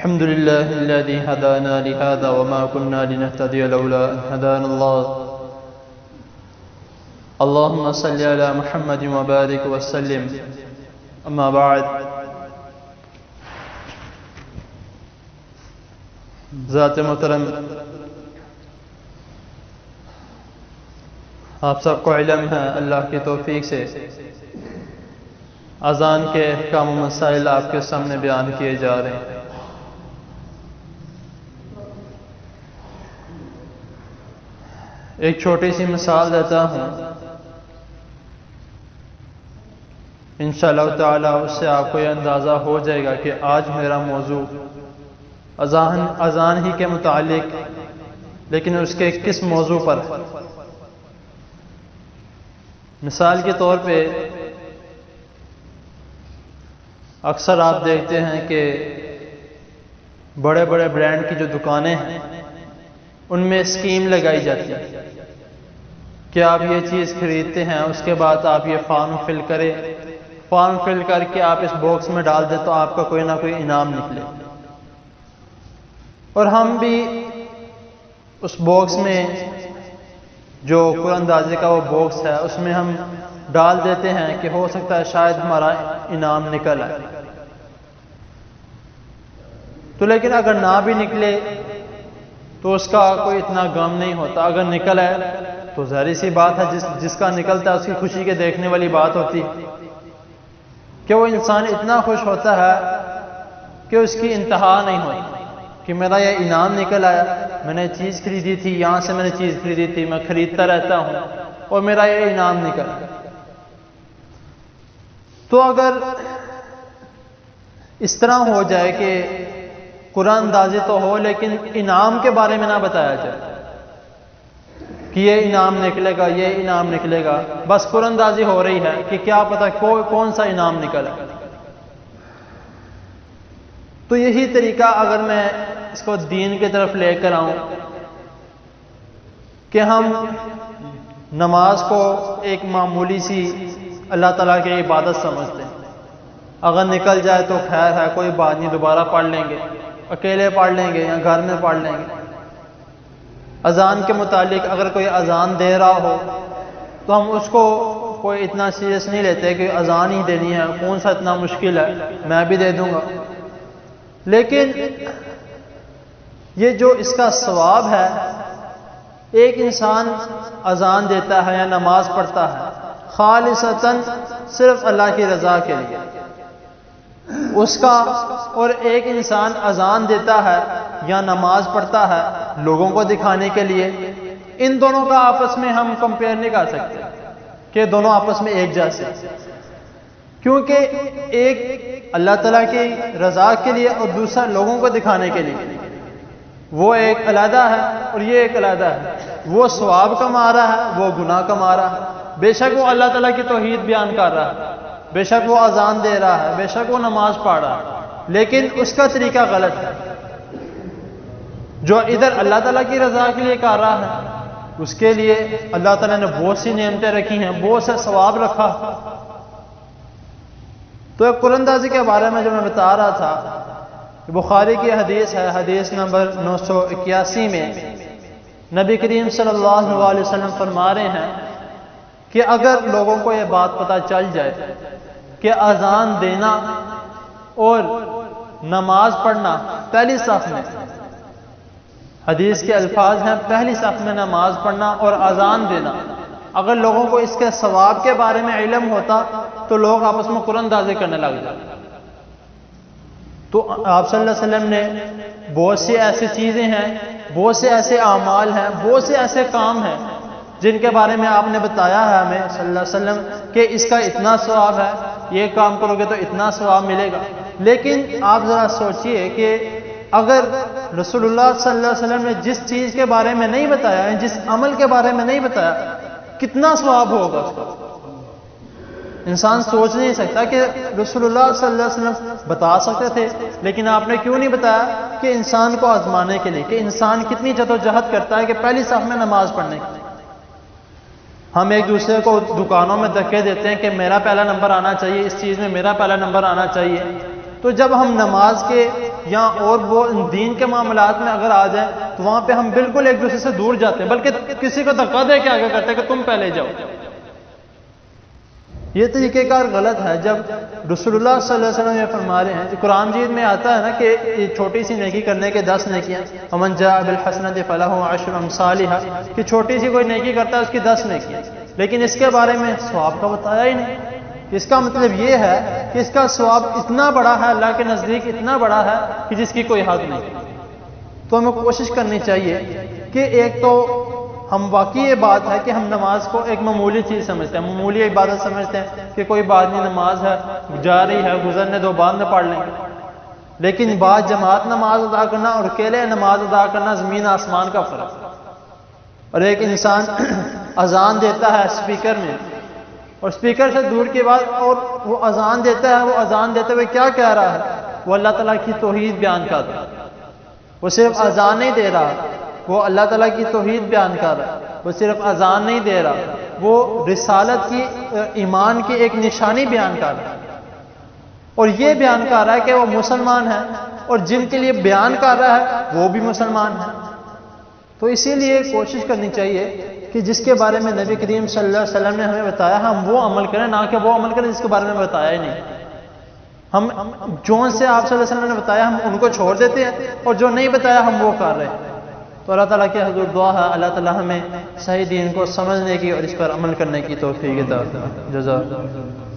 الحمد لله الذي هدانا لهذا وما كنا لنهتدي لولا أن هدانا الله اللهم صل على محمد وبارك وسلم أما بعد ذات محترم آپ سب کو علم ہے اللہ کی توفیق سے اذان کے احکام و مسائل آپ کے سامنے بیان کیے جا رہے ہیں۔ ایک چھوٹی سی مثال دیتا ہوں، انشاءاللہ تعالی اس سے آپ کو یہ اندازہ ہو جائے گا کہ آج میرا موضوع اذان ہی کے متعلق، لیکن اس کے کس موضوع پر ہے۔ مثال کے طور پہ اکثر آپ دیکھتے ہیں کہ بڑے بڑے برانڈ کی جو دکانیں ہیں ان میں اسکیم لگائی جاتی ہے کہ آپ یہ چیز خریدتے ہیں، اس کے بعد آپ یہ فارم فل کریں، فارم فل کر کے آپ اس باکس میں ڈال دیں تو آپ کا کوئی نہ کوئی انعام نکلے۔ اور ہم بھی اس باکس میں جو قرآن اندازی کا وہ باکس ہے اس میں ہم ڈال دیتے ہیں کہ ہو سکتا ہے شاید ہمارا انعام نکل آئے، تو لیکن اگر نہ بھی نکلے تو اس کا کوئی اتنا غم نہیں ہوتا، اگر نکل آئے تو ظاہر سی بات ہے جس کا نکلتا ہے اس کی خوشی کے دیکھنے والی بات ہوتی کہ وہ انسان اتنا خوش ہوتا ہے کہ اس کی انتہا نہیں ہوتی کہ میرا یہ انعام نکل آیا، میں نے چیز خریدی تھی، یہاں سے میں نے چیز خریدی تھی، میں خریدتا رہتا ہوں اور میرا یہ انعام نکل آیا۔ تو اگر اس طرح ہو جائے کہ قرآن اندازی تو ہو لیکن انعام کے بارے میں نہ بتایا جائے کہ یہ انعام نکلے گا، یہ انعام نکلے گا، بس قرآن اندازی ہو رہی ہے کہ کیا پتہ کون سا انعام نکلا۔ تو یہی طریقہ اگر میں اس کو دین کی طرف لے کر آؤں کہ ہم نماز کو ایک معمولی سی اللہ تعالیٰ کی عبادت سمجھتے ہیں، اگر نکل جائے تو خیر ہے، کوئی بات نہیں، دوبارہ پڑھ لیں گے، اکیلے پڑھ لیں گے یا گھر میں پڑھ لیں گے۔ اذان کے متعلق اگر کوئی اذان دے رہا ہو تو ہم اس کو کوئی اتنا سیریس نہیں لیتے کہ اذان ہی دینی ہے، کون سا اتنا مشکل ہے، میں بھی دے دوں گا۔ لیکن یہ جو اس کا ثواب ہے، ایک انسان اذان دیتا ہے یا نماز پڑھتا ہے خالصتاً صرف اللہ کی رضا کے لیے اس کا، اور ایک انسان اذان دیتا ہے یا نماز پڑھتا ہے لوگوں کو دکھانے کے لیے، ان دونوں کا آپس میں ہم کمپیئر نہیں کر سکتے کہ دونوں آپس میں ایک جیسے، کیونکہ ایک اللہ تعالیٰ کی رضا کے لیے اور دوسرا لوگوں کو دکھانے کے لیے، وہ ایک علیحدہ ہے اور یہ ایک علیحدہ ہے، وہ ثواب کما رہا ہے، وہ گناہ کما رہا ہے، بے شک وہ اللہ تعالیٰ کی توحید بیان کر رہا ہے، بے شک وہ اذان دے رہا ہے، بے شک وہ نماز پڑھ رہا ہے، لیکن اس کا طریقہ غلط ہے۔ جو ادھر اللہ تعالیٰ کی رضا کے لیے کر رہا ہے اس کے لیے اللہ تعالیٰ نے بہت سی نعمتیں رکھی ہیں، بہت سے ثواب رکھا۔ تو ایک قرآن اندازی کے بارے میں جو میں بتا رہا تھا، بخاری کی حدیث ہے، حدیث نمبر 981 میں نبی کریم صلی اللہ علیہ وسلم فرما رہے ہیں کہ اگر لوگوں کو یہ بات پتہ چل جائے کہ اذان دینا اور نماز پڑھنا پہلی صف میں، حدیث کے الفاظ ہیں پہلی صف میں نماز پڑھنا اور اذان دینا، اگر لوگوں کو اس کے ثواب کے بارے میں علم ہوتا تو لوگ آپس میں قرآن اندازی کرنے لگ جاتے۔ تو آپ صلی اللہ علیہ وسلم نے بہت سی ایسی چیزیں ہیں، بہت سے ایسے اعمال ہیں، بہت سے ایسے کام ہیں جن کے بارے میں آپ نے بتایا ہے ہمیں صلی اللہ علیہ وسلم کہ اس کا اتنا ثواب ہے، یہ کام کرو گے تو اتنا ثواب ملے گا۔ لیکن آپ ذرا سوچئے کہ اگر رسول اللہ صلی اللہ علیہ وسلم نے جس چیز کے بارے میں نہیں بتایا، جس عمل کے بارے میں نہیں بتایا، کتنا ثواب ہوگا اس کا؟ انسان سوچ نہیں سکتا کہ رسول اللہ صلی اللہ علیہ وسلم بتا سکتے تھے، لیکن آپ نے کیوں نہیں بتایا؟ کہ انسان کو آزمانے کے لیے کہ انسان کتنی جدوجہد کرتا ہے کہ پہلی صف میں نماز پڑھنے کی۔ ہم ایک دوسرے کو دکانوں میں دھکے دیتے ہیں کہ میرا پہلا نمبر آنا چاہیے، اس چیز میں میرا پہلا نمبر آنا چاہیے، تو جب ہم نماز کے یا اور وہ دین کے معاملات میں اگر آ جائیں تو وہاں پہ ہم بالکل ایک دوسرے سے دور جاتے ہیں، بلکہ کسی کو دھکا دے کے آگے کرتے ہیں کہ تم پہلے جاؤ۔ یہ طریقہ کار غلط ہے۔ جب رسول اللہ صلی اللہ علیہ وسلم یہ فرما رہے ہیں، قرآن مجید میں آتا ہے نا کہ چھوٹی سی نیکی کرنے کے 10 نیکیاں، ومن جاء بالحسنۃ فلہ عشر امثالھا، کہ چھوٹی سی کوئی نیکی کرتا ہے اس کی 10 نیکیاں، لیکن اس کے بارے میں ثواب کا بتایا ہی نہیں۔ اس کا مطلب یہ ہے کہ اس کا ثواب اتنا بڑا ہے، اللہ کے نزدیک اتنا بڑا ہے کہ جس کی کوئی حد نہیں۔ تو ہمیں کوشش کرنی چاہیے کہ ایک تو ہم واقعی یہ بات ہے کہ ہم نماز کو ایک معمولی چیز سمجھتے ہیں، معمولی عبادت سمجھتے ہیں کہ کوئی بات نہیں، نماز ہے جا رہی ہے، گزرنے دو، بعد میں پڑھ لیں گے۔ لیکن بعد جماعت نماز ادا کرنا اور اکیلے نماز ادا کرنا زمین آسمان کا فرق ہے۔ اور ایک انسان اذان دیتا ہے اسپیکر میں، اور اسپیکر سے دور کی بات، اور وہ اذان دیتا ہے، وہ اذان دیتے ہوئے کیا کہہ رہا ہے؟ وہ اللہ تعالیٰ کی توحید بیان کر رہا ہے۔ وہ صرف اذان نہیں دے رہا، وہ اللہ تعالیٰ کی توحید بیان کر رہا ہے۔ وہ صرف اذان نہیں دے رہا، وہ رسالت کی، ایمان کی ایک نشانی بیان کر رہا ہے، اور یہ بیان کر رہا ہے کہ وہ مسلمان ہے، اور جن کے لیے بیان کر رہا ہے وہ بھی مسلمان ہے۔ تو اسی لیے کوشش کرنی چاہیے کہ جس کے بارے میں نبی کریم صلی اللہ علیہ وسلم نے ہمیں بتایا ہم وہ عمل کریں، نہ کہ وہ عمل کریں جس کے بارے میں بتایا ہی نہیں۔ ہم جو سے آپ صلی اللہ علیہ وسلم نے بتایا ہم ان کو چھوڑ دیتے ہیں، اور جو نہیں بتایا ہم وہ کر رہے ہیں۔ تو اللہ تعالیٰ کی حضور دعا ہے اللہ تعالیٰ ہمیں صحیح دین کو سمجھنے کی اور اس پر عمل کرنے کی توفیق عطا فرمائے۔ جزاک اللہ۔